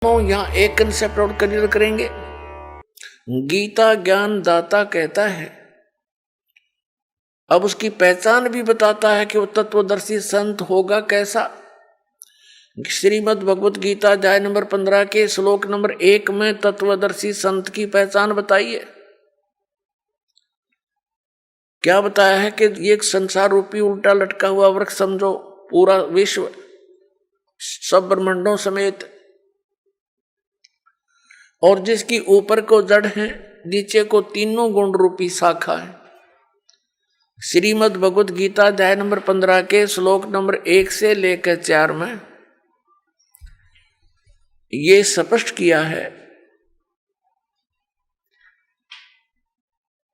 यहाँ एक कंसेप्ट और क्लियर करेंगे। गीता ज्ञान दाता कहता है, अब उसकी पहचान भी बताता है कि वो तत्वदर्शी संत होगा कैसा। श्रीमद् भगवत गीता अध्याय नंबर 15 के श्लोक नंबर 1 में तत्वदर्शी संत की पहचान बताई है। क्या बताया है कि ये एक संसार रूपी उल्टा लटका हुआ वृक्ष समझो, पूरा विश्व सब ब्रह्मांडों समेत, और जिसकी ऊपर को जड़ है, नीचे को तीनों गुण रूपी शाखा है। श्रीमद् भगवत गीता अध्याय नंबर 15 के श्लोक नंबर 1 से लेकर 4 में ये स्पष्ट किया है।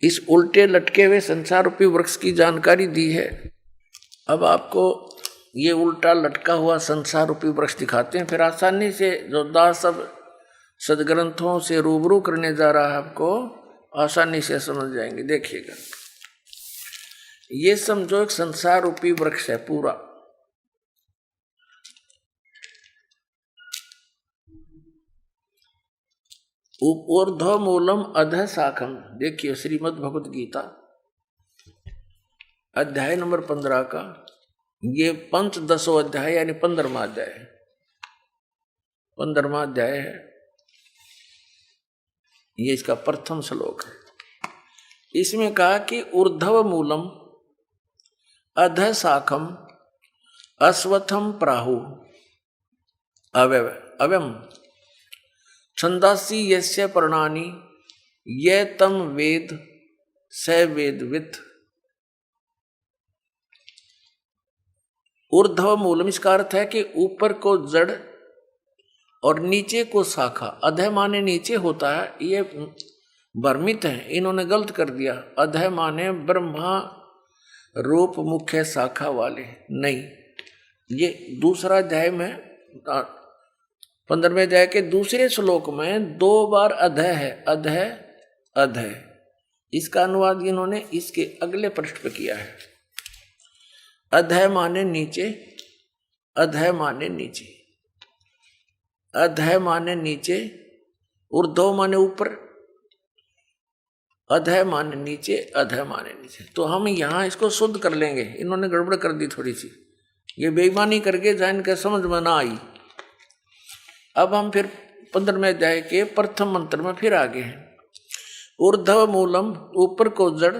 इस उल्टे लटके हुए संसार रूपी वृक्ष की जानकारी दी है। अब आपको ये उल्टा लटका हुआ संसार रूपी वृक्ष दिखाते हैं, फिर आसानी से जो दास सब सदग्रंथों से रूबरू करने जा रहा है, आपको आसानी से समझ जाएंगे। देखिएगा, ये समझो एक संसार रूपी वृक्ष है पूरा। ऊर्ध्व मूलम अधः शाखम। देखिए श्रीमद् भगवत गीता अध्याय नंबर 15 का ये पंचदशो अध्याय यानी 15वां अध्याय है। 15वां अध्याय है, ये इसका प्रथम श्लोक है। इसमें कहा कि ऊर्ध्व मूलम अधः शाखम अश्वत्थम प्राहु अव्यम छंदासी यस्य पर्णानि ये तम वेद स वेदवित्। ऊर्ध्व मूलम इसका अर्थ है कि ऊपर को जड़ और नीचे को शाखा। अधः माने नीचे होता है, ये भ्रमित है, इन्होंने गलत कर दिया। अधः माने ब्रह्मा रूप मुख्य शाखा वाले, नहीं। ये दूसरा अध्याय में 15वें अध्याय के दूसरे श्लोक में 2 बार अधः है, अधः अधः। इसका अनुवाद इन्होंने इसके अगले पृष्ठ पर किया है। अधः माने नीचे, अधः माने नीचे, अधः माने नीचे, ऊर्ध्व माने ऊपर, अधः माने नीचे, अधः माने नीचे। तो हम यहाँ इसको शुद्ध कर लेंगे, इन्होंने गड़बड़ कर दी थोड़ी सी, ये बेईमानी करके जान के समझ में ना आई। अब हम फिर 15वें अध्याय के प्रथम मंत्र में फिर आगे हैं। ऊर्ध्व मूलम ऊपर को जड़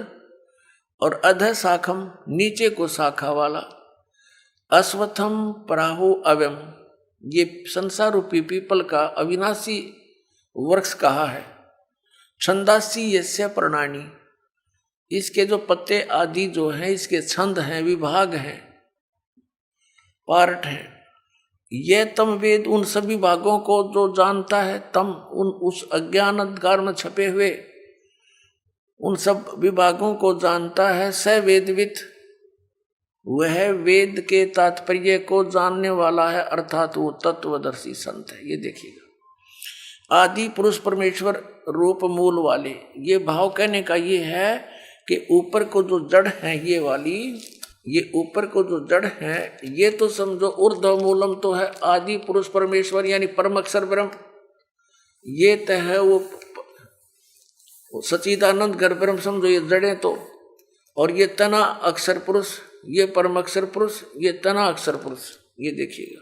और अधः शाखम नीचे को शाखा वाला, अश्वत्थम प्राहु अव्यम ये संसार रूपी पीपल का अविनाशी वृक्ष कहा है। छंदासी यस्य पर्णानि इसके जो पत्ते आदि जो हैं, इसके छंद हैं, विभाग हैं, पार्ट हैं। ये तम वेद उन सभी भागों को जो जानता है, तम उन उस अज्ञान अंधकार में छपे हुए उन सब विभागों को जानता है। स वेदवित वह वेद के तात्पर्य को जानने वाला है, अर्थात वो तत्वदर्शी संत है। ये देखिएगा, आदि पुरुष परमेश्वर रूप मूल वाले, ये भाव कहने का ये है कि ऊपर को जो जड़ है ये वाली, ये ऊपर को जो जड़ है ये तो समझो ऊर्ध्व मूलम तो है आदि पुरुष परमेश्वर यानी परम अक्षर ब्रह्म, ये तो है वो सच्चिदानंद घर ब्रह्म समझो, ये जड़ें तो। और ये तना अक्षर पुरुष, ये परम अक्षर पुरुष, ये तना अक्षर पुरुष। ये देखिएगा,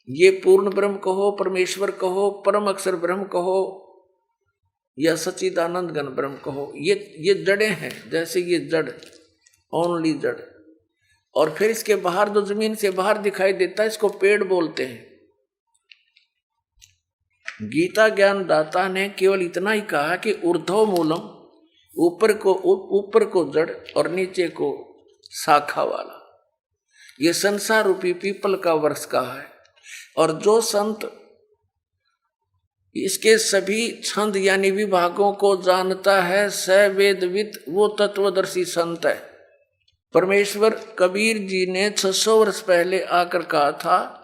ये पूर्ण ब्रह्म कहो, परमेश्वर कहो, परम अक्षर ब्रह्म कहो या सच्चिदानंद घन ब्रह्म कहो, ये जड़ें हैं। जैसे ये जड़, ओनली जड़, और फिर इसके बाहर जो जमीन से बाहर दिखाई देता है इसको पेड़ बोलते हैं। गीता ज्ञान दाता ने केवल इतना ही कहा कि ऊर्ध्व मूलम ऊपर को जड़ और नीचे को शाखा वाला, ये संसार रूपी पीपल का वृक्ष कहा है। और जो संत इसके सभी छंद यानी विभागों को जानता है, स वेदवित वो तत्वदर्शी संत है। परमेश्वर कबीर जी ने 600 वर्ष पहले आकर कहा था,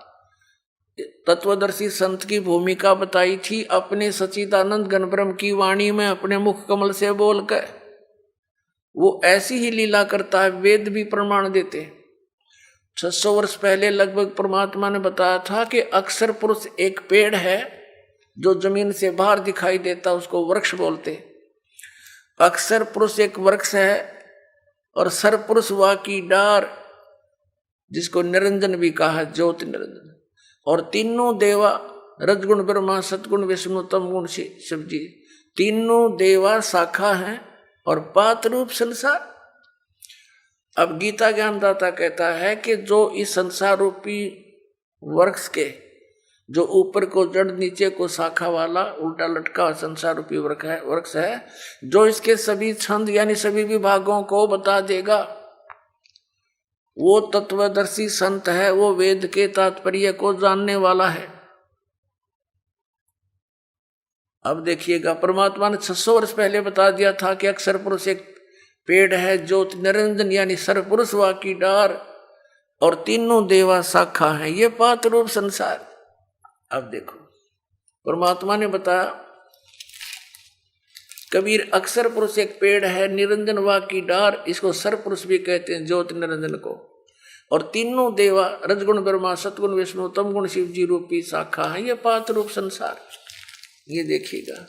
तत्वदर्शी संत की भूमिका बताई थी अपने सच्चिदानंद घन ब्रह्म की वाणी में, अपने मुख कमल से बोलकर। वो ऐसी ही लीला करता है, वेद भी प्रमाण देते। 600 वर्ष पहले लगभग परमात्मा ने बताया था कि अक्षर पुरुष एक पेड़ है जो जमीन से बाहर दिखाई देता, उसको वृक्ष बोलते। अक्षर पुरुष एक वृक्ष है और सरपुरुष वा की डार, जिसको निरंजन भी कहा, ज्योति निरंजन। और तीनों देवा, रजगुण ब्रह्मा, सतगुण विष्णु, तम गुण शिव जी, तीनों देवा शाखा हैं और पात रूप संसार। अब गीता ज्ञानदाता कहता है कि जो इस संसार रूपी वृक्ष के, जो ऊपर को जड़ नीचे को शाखा वाला उल्टा लटका संसार रूपी वृक्ष है, जो इसके सभी छंद यानी सभी विभागों को बता देगा, वो तत्वदर्शी संत है, वो वेद के तात्पर्य को जानने वाला है। अब देखिएगा, परमात्मा ने 600 वर्ष पहले बता दिया था कि अक्षर पुरुष एक पेड़ है, ज्योति निरंजन यानी सरपुरुष वा की डार, और तीनों देवा शाखा है, ये पात रूप संसार। अब देखो, परमात्मा ने बताया, कबीर अक्षर पुरुष एक पेड़ है, निरंजन वा की डार, इसको सरपुरुष भी कहते हैं, ज्योति निरंजन को। और तीनों देवा, रजगुण ब्रह्मा, सतगुण विष्णु, तम गुण शिव जी रूपी शाखा है, ये पात रूप संसार। ये देखिएगा,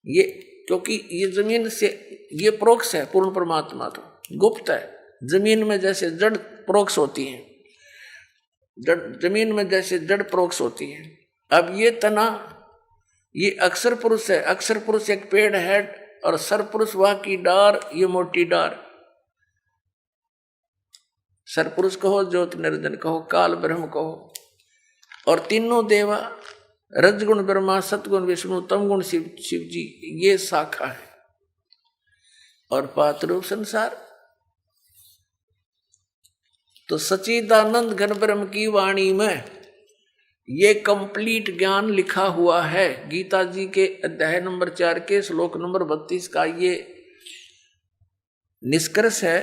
ये क्योंकि ये जमीन से, ये प्रोक्ष है, पूर्ण परमात्मा तो गुप्त है। जमीन में जैसे जड़ प्रोक्ष होती है, जमीन में जैसे जड़ प्रोक्ष होती है। अब ये तना, ये अक्षर पुरुष है, अक्षर पुरुष एक पेड़ है और सरपुरुष वह की डार, ये मोटी डार। सरपुरुष कहो, ज्योति निरंजन कहो, काल ब्रह्म कहो। और तीनों देवा, रजगुण ब्रह्मा, सतगुण विष्णु, तम गुण शिव जी, ये शाखा है। और पात रूप संसार, तो सच्चिदानंद घन ब्रह्म की वाणी में ये कंप्लीट ज्ञान लिखा हुआ है। गीता जी के अध्याय नंबर 4 के श्लोक नंबर 32 का ये निष्कर्ष है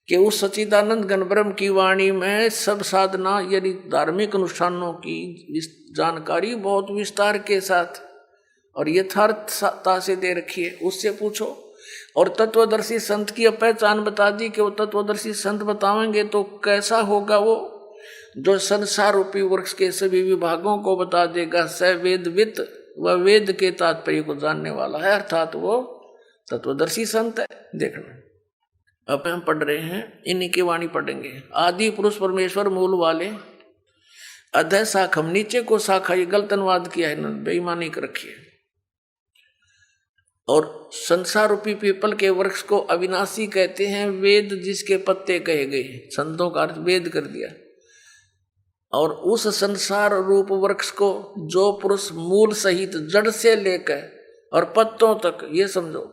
कि उस सच्चिदानंद घन ब्रह्म की वाणी में सब साधना यानी धार्मिक अनुष्ठानों की जानकारी बहुत विस्तार के साथ और यथार्थता से दे रखी है। उससे पूछो। और तत्वदर्शी संत की पहचान बता दी कि वो तत्वदर्शी संत बताएंगे तो कैसा होगा, वो जो संसार रूपी वृक्ष के सभी विभागों को बता देगा। स वेदवित, वह वेद के तात्पर्य को जानने वाला है, अर्थात वो तत्वदर्शी संत है। देखना, अब हम पढ़ रहे हैं, इन्हीं की वाणी पढ़ेंगे। आदि पुरुष परमेश्वर मूल वाले, अधः शाखम, नीचे को शाखा, ये गलत अनुवाद किया है, बेईमानी कर रखी है। और संसार रूपी पीपल के वृक्ष को अविनाशी कहते हैं, वेद जिसके पत्ते कहे गए, संतों का अर्थ वेद कर दिया। और उस संसार रूप वृक्ष को जो पुरुष मूल सहित जड़ से लेकर और पत्तों तक, ये समझो,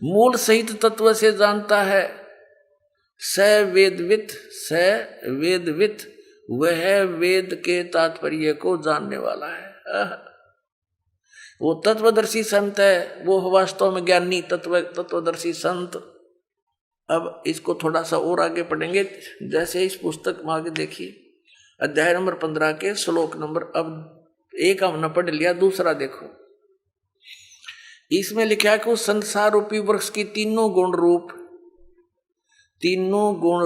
मूल सहित तत्व से जानता है, स वेदवित, वह वेद के तात्पर्य को जानने वाला है। वो तत्वदर्शी संत है, वो वास्तव में ज्ञानी तत्वदर्शी संत। अब इसको थोड़ा सा और आगे पढ़ेंगे। जैसे इस पुस्तक में आगे देखिए, अध्याय नंबर 15 के श्लोक नंबर, अब एक हमने पढ़ लिया, दूसरा देखो। इसमें लिखा है कि उस संसार रूपी वृक्ष की तीनों गुण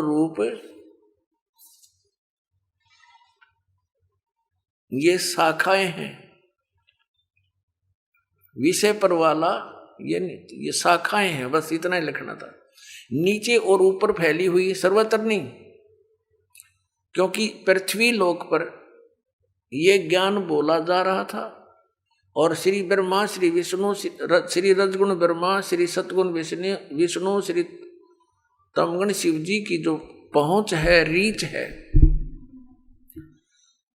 रूप ये शाखाएं हैं। विषय पर वाला ये शाखाएं हैं, बस इतना ही लिखना था। नीचे और ऊपर फैली हुई, सर्वत्र नहीं, क्योंकि पृथ्वी लोक पर ये ज्ञान बोला जा रहा था। और श्री ब्रह्मा, श्री विष्णु, श्री रजगुण ब्रह्मा, श्री सतगुण विष्णु, श्री तमगुण शिव जी की जो पहुंच है, रीच है,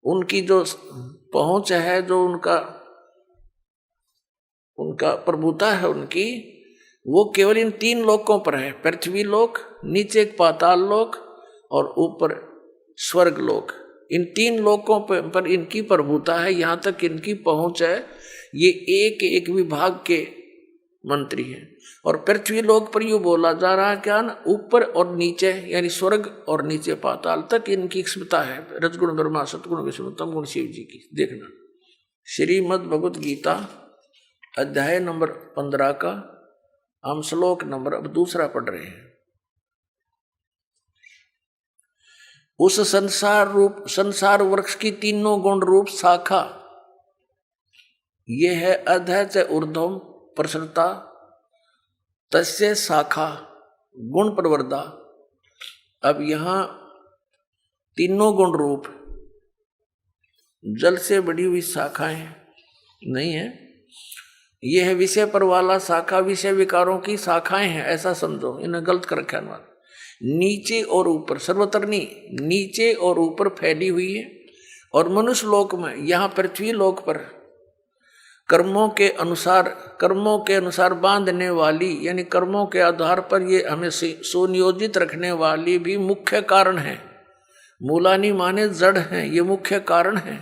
उनकी जो पहुंच है, जो उनका प्रभुता है उनकी, वो केवल इन 3 लोकों पर है। पृथ्वी लोक, नीचे एक पाताल लोक और ऊपर स्वर्ग लोक। इन 3 लोकों पर इनकी प्रभुता है, यहाँ तक इनकी पहुंच है। ये एक एक विभाग के मंत्री हैं। और पृथ्वी लोक पर यूँ बोला जा रहा है क्या ना, ऊपर और नीचे यानी स्वर्ग और नीचे पाताल तक इनकी क्षमता है। रजगुण ब्रह्मा, सतगुण विष्णु, तमगुण शिव जी की। देखना, श्रीमद् भगवत गीता अध्याय नंबर 15 का हम श्लोक नंबर अब दूसरा पढ़ रहे हैं। उस संसार वृक्ष की तीनों गुण रूप शाखा, ये है अधः च ऊर्ध्वम प्रसरता तस्य शाखा गुण प्रवर्धा। अब यहां तीनों गुण रूप जल से बड़ी हुई शाखाएं नहीं है, यह है विषय पर वाला शाखा, विषय विकारों की शाखाएं हैं, ऐसा समझो। इन्हें गलत कर रखा है। नीचे और ऊपर, सर्वत्र नहीं, नीचे और ऊपर फैली हुई है। और मनुष्य लोक में, यहाँ पृथ्वी लोक पर कर्मों के अनुसार बांधने वाली, यानी कर्मों के आधार पर ये हमें सुनियोजित रखने वाली भी मुख्य कारण है। मूलानी माने जड़ हैं, ये मुख्य कारण है।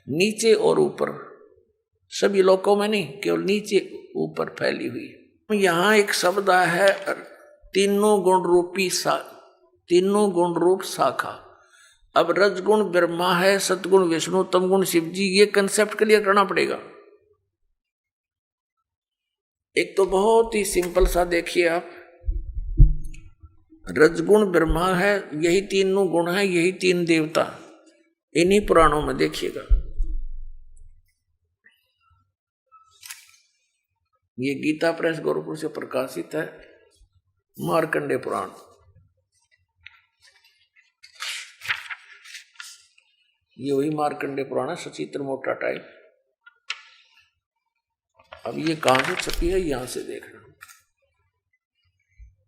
नीचे और ऊपर, सभी लोकों में नहीं, केवल नीचे ऊपर फैली हुई। यहाँ एक शब्द है तीनों गुण रूप शाखा। अब रजगुण ब्रह्मा है, सतगुण विष्णु, तमगुण शिव जी, ये कंसेप्ट क्लियर करना पड़ेगा। एक तो बहुत ही सिंपल सा देखिए आप, रजगुण ब्रह्मा है, यही तीनों गुण है, यही तीन देवता, इन्हीं पुराणों में देखिएगा। ये गीता प्रेस गोरखपुर से प्रकाशित है, मार्कंडेय पुराण। ये वही मार्कंडेय पुराण है, सचित्र मोटा टाइप। अब ये कहां से छपी है, यहां से देखना।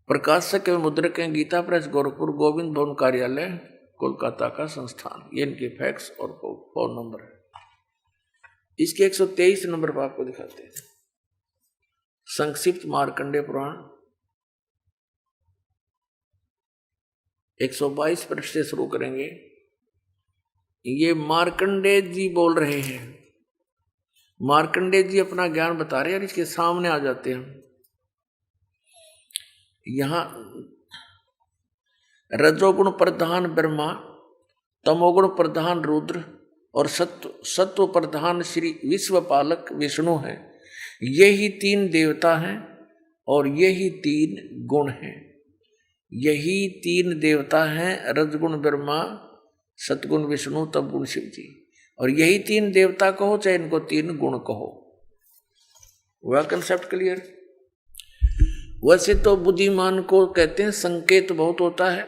प्रकाशक एवं मुद्रक हैं गीता प्रेस गोरखपुर, गोविंद भवन कार्यालय, कोलकाता का संस्थान। ये इनके फैक्स और फोन नंबर है। इसके 123 नंबर पर आपको दिखाते हैं। संक्षिप्त मार्कंडेय पुराण 122 पृष्ठ से शुरू करेंगे। ये मार्कंडेय जी बोल रहे हैं। मार्कंडेय जी अपना ज्ञान बता रहे हैं और इसके सामने आ जाते हैं। यहां रजोगुण प्रधान ब्रह्मा, तमोगुण प्रधान रुद्र और सत्व प्रधान श्री विश्वपालक विष्णु है। यही तीन देवता हैं और यही तीन गुण हैं। यही तीन देवता हैं, रजगुण ब्रह्मा, सतगुण विष्णु, तमगुण शिव जी। और यही तीन देवता कहो चाहे इनको तीन गुण कहो। वह कंसेप्ट क्लियर। वैसे तो बुद्धिमान को कहते हैं संकेत बहुत होता है,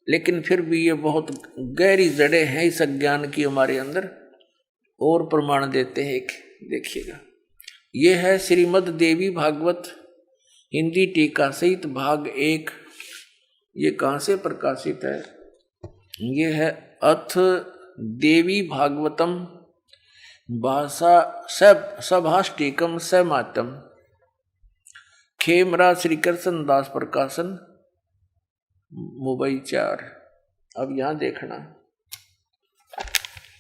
लेकिन फिर भी ये बहुत गहरी जड़ें हैं इस अज्ञान की हमारे अंदर, और प्रमाण देते हैं। एक देखिएगा, ये है श्रीमद् देवी भागवत हिंदी टीका सहित भाग 1। ये कहाँ से प्रकाशित है? ये है अथ देवी भागवतम भाषा सभाष्टिकम समातम, खेमरा श्री कृष्ण दास प्रकाशन, मुंबई 4। अब यहां देखना,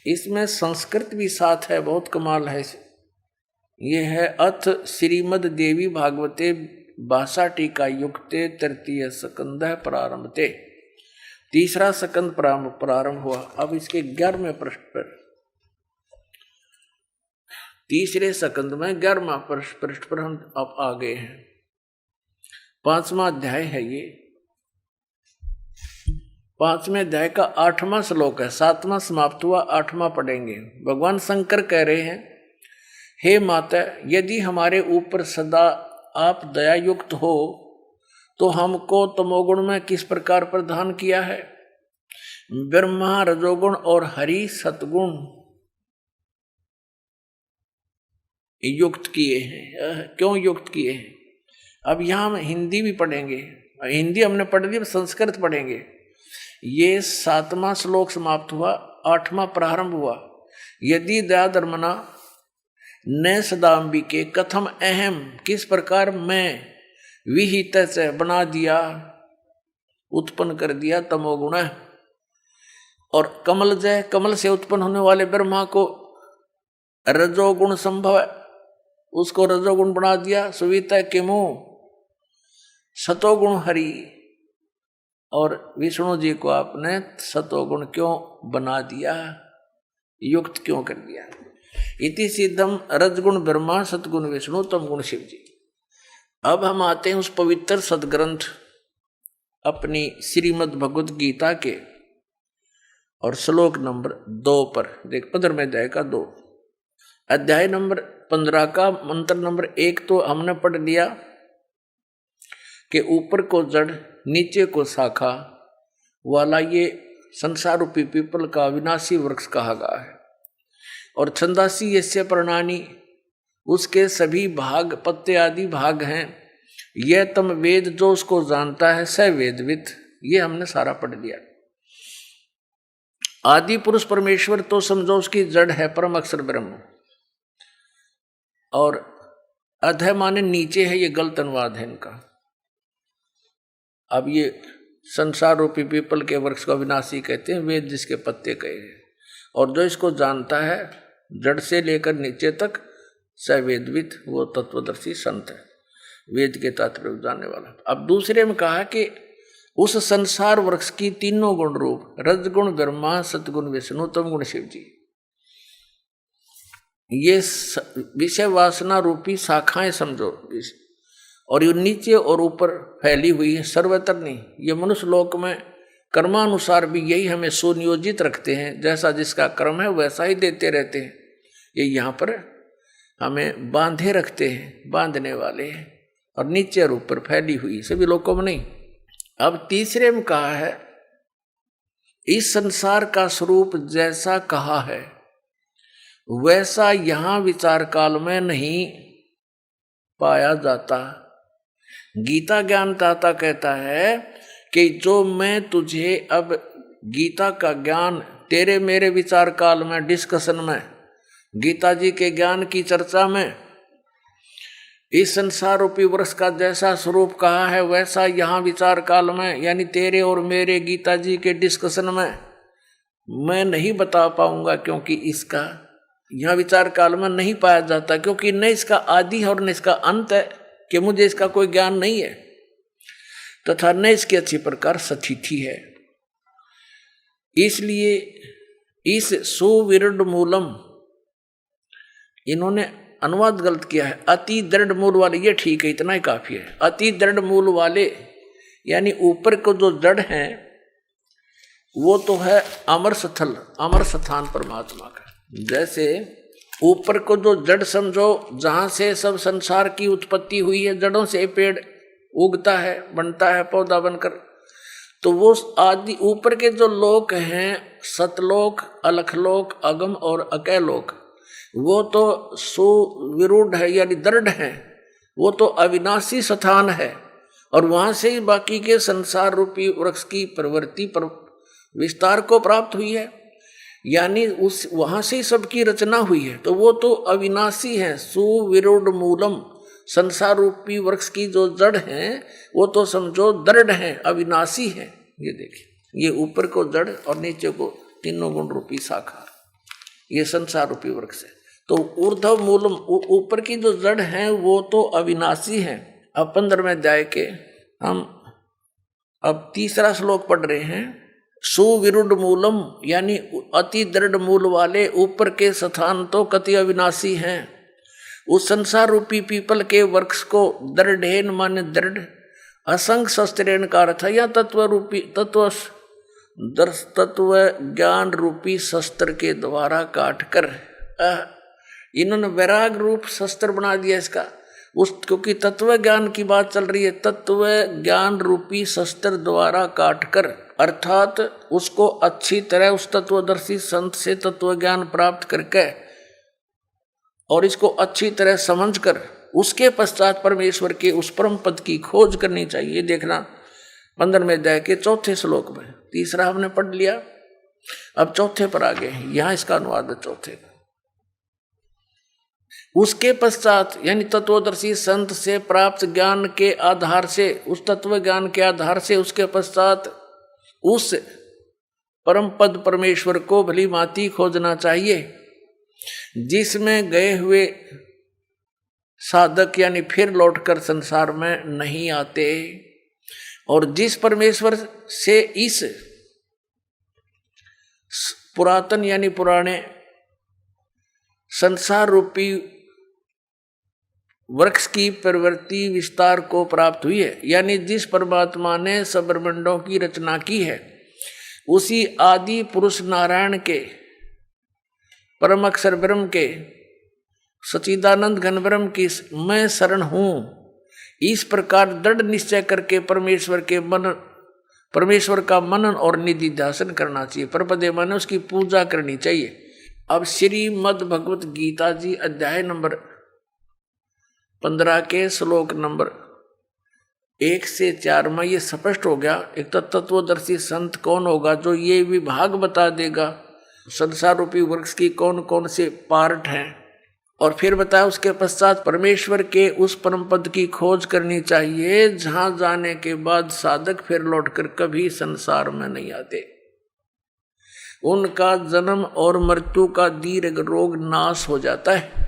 इसमें संस्कृत भी साथ है, बहुत कमाल है। ये है अथ श्रीमद् देवी भागवते भाषा टीका युक्ते तृतीय स्कंध प्रारंभते, तीसरा स्कंद प्रारंभ हुआ। अब इसके 11वें पृष्ठ पर, तीसरे स्कंद में 11वां पृष्ठ पर हम अब आ गए हैं। 5वां अध्याय है ये। 5वें अध्याय का 8वां श्लोक है। 7वां समाप्त हुआ, 8वां पढ़ेंगे। भगवान शंकर कह रहे हैं, हे माता, यदि हमारे ऊपर सदा आप दया युक्त हो तो हमको तमोगुण में किस प्रकार प्रदान किया है? ब्रह्मा रजोगुण और हरि सतगुण युक्त किए हैं। क्यों युक्त किए हैं? अब यहां हम हिंदी भी पढ़ेंगे। हिंदी हमने पढ़ ली, संस्कृत पढ़ेंगे। ये 7वां श्लोक समाप्त हुआ, 8वां प्रारंभ हुआ। यदि दया धर्मना न सदाम्बिके कथम अहम, किस प्रकार मैं विहित से बना दिया, उत्पन्न कर दिया तमोगुण। और कमल जय, कमल से उत्पन्न होने वाले ब्रह्मा को रजोगुण संभव, उसको रजोगुण बना दिया। सुविता किमु सतोगुण हरि, और विष्णु जी को आपने सतोगुण क्यों बना दिया, युक्त क्यों कर दिया? इति सिद्धम रजगुण ब्रह्मा सतगुण विष्णु तमगुण शिव जी। अब हम आते हैं उस पवित्र सदग्रंथ अपनी श्रीमद् भगवत गीता के और श्लोक नंबर 2 पर देख 15वें अध्याय का 2, अध्याय नंबर 15 का मंत्र नंबर 1 तो हमने पढ़ लिया कि ऊपर को जड़ नीचे को शाखा वाला ये संसार रूपी पीपल का विनाशी वृक्ष कहा गया है। और छंदासी यस्य प्रणानी, उसके सभी भाग पत्ते आदि भाग हैं। यह तम वेद, जो उसको जानता है स वेदवित, ये हमने सारा पढ़ लिया। आदि पुरुष परमेश्वर तो समझो उसकी जड़ है परम अक्षर ब्रह्म, और अधः माने नीचे है, ये गलत अनुवाद है इनका। अब ये संसार रूपी पीपल के वृक्ष को विनाशी कहते हैं, वेद जिसके पत्ते कहे हैं। और जो इसको जानता है जड़ से लेकर नीचे तक सवेदवित, वो तत्वदर्शी संत है, वेद के तात्पर्य जानने वाला। अब दूसरे में कहा कि उस संसार वृक्ष की तीनों गुण रूप, रजगुण ब्रह्मा, सतगुण विष्णु, तम गुण शिव जी, ये विषय वासना रूपी शाखाएं समझो, और ये नीचे और ऊपर फैली हुई है, सर्वत्र नहीं। ये मनुष्य लोक में कर्मानुसार भी यही हमें सुनियोजित रखते हैं, जैसा जिसका कर्म है वैसा ही देते रहते हैं। ये यहाँ पर हमें बांधे रखते हैं, बांधने वाले हैं, और नीचे और ऊपर फैली हुई सभी लोगों में नहीं। अब तीसरे में कहा है इस संसार का स्वरूप जैसा कहा है वैसा यहाँ विचार काल में नहीं पाया जाता। गीता ज्ञानदाता कहता है कि जो मैं तुझे अब गीता का ज्ञान तेरे मेरे विचार काल में डिस्कशन में, गीता जी के ज्ञान की चर्चा में, इस संसार रूपी वृक्ष का जैसा स्वरूप कहा है वैसा यहाँ विचार काल में, यानी तेरे और मेरे गीता जी के डिस्कशन में मैं नहीं बता पाऊंगा, क्योंकि इसका यहाँ विचार काल में नहीं पाया जाता, क्योंकि न इसका आदि है और न इसका अंत है, कि मुझे इसका कोई ज्ञान नहीं है, तथा न इसकी अच्छी प्रकार स्थिति है। इसलिए इस सुविरुद्ध मूलम, इन्होंने अनुवाद गलत किया है, अति दृढ़ मूल वाले, ये ठीक है, इतना ही काफी है। अति दृढ़ मूल वाले यानी ऊपर को जो जड़ है वो तो है अमर स्थल, अमर स्थान परमात्मा का। जैसे ऊपर को जो जड़ समझो, जहां से सब संसार की उत्पत्ति हुई है, जड़ों से पेड़ उगता है, बनता है पौधा बनकर, तो वो आदि ऊपर के जो लोक हैं, सतलोक, अलखलोक, अगम और अकैलोक, वो तो सुविरूढ़ है यानी दृढ़ है, वो तो अविनाशी स्थान है, और वहां से ही बाकी के संसार रूपी वृक्ष की प्रवृत्ति पर विस्तार को प्राप्त हुई है, यानी उस वहां से ही सबकी रचना हुई है, तो वो तो अविनाशी है। सुविरूढ़ मूलम, संसार रूपी वृक्ष की जो जड़ है वो तो समझो दृढ़ है, अविनाशी है। ये देखिए, ये ऊपर को जड़ और नीचे को तीनों गुण रूपी शाखा, ये संसार रूपी वृक्ष है। तो ऊर्ध्व मूलम, ऊपर की जो जड़ है वो तो अविनाशी है। अब 15वें अध्याय के हम अब तीसरा श्लोक पढ़ रहे हैं। सुविरुद्ध मूलम यानी अति दृढ़ मूल वाले ऊपर के स्थान तो कति अविनाशी हैं। उस संसार रूपी पीपल के वृक्ष को दृढ़ेन माने दृढ़, असंग शस्त्रेण का अर्थ है या तत्व रूपी तत्व ज्ञान रूपी शस्त्र के द्वारा काट कर, इन्होंने वैराग रूप शस्त्र बना दिया इसका, उस क्योंकि तत्व ज्ञान की बात चल रही है, तत्व ज्ञान रूपी शस्त्र द्वारा काट कर, अर्थात उसको अच्छी तरह उस तत्वदर्शी संत से तत्व ज्ञान प्राप्त करके और इसको अच्छी तरह समझकर उसके पश्चात परमेश्वर के उस परम पद की खोज करनी चाहिए। देखना 15वें अध्याय के 4थे श्लोक में, तीसरा हमने पढ़ लिया, अब 4थे पर आ गए। यहां इसका अनुवाद है 4थे। उसके पश्चात यानी तत्वदर्शी संत से प्राप्त ज्ञान के आधार से, उस तत्व ज्ञान के आधार से उसके पश्चात उस परम पद परमेश्वर को भली माती खोजना चाहिए, जिसमें गए हुए साधक यानी फिर लौटकर संसार में नहीं आते, और जिस परमेश्वर से इस पुरातन यानी पुराने संसार रूपी वृक्ष की प्रवृत्ति विस्तार को प्राप्त हुई है, यानी जिस परमात्मा ने सब ब्रह्मांडों की रचना की है, उसी आदि पुरुष नारायण के परम अक्षर ब्रह्म के सच्चिदानंद घन ब्रह्म की मैं शरण हूं। इस प्रकार दृढ़ निश्चय करके परमेश्वर का मनन और निधिध्यासन करना चाहिए। परपदे माने उसकी पूजा करनी चाहिए। अब श्रीमद् भगवत गीता जी अध्याय नंबर 15 के श्लोक नंबर 1 से 4 में ये स्पष्ट हो गया। एक तो तत्वदर्शी संत कौन होगा जो ये विभाग बता देगा संसार रूपी वृक्ष की कौन कौन से पार्ट हैं, और फिर बताया उसके पश्चात परमेश्वर के उस परम पद की खोज करनी चाहिए जहां जाने के बाद साधक फिर लौटकर कभी संसार में नहीं आते। उनका जन्म और मृत्यु का दीर्घ रोग नाश हो जाता है।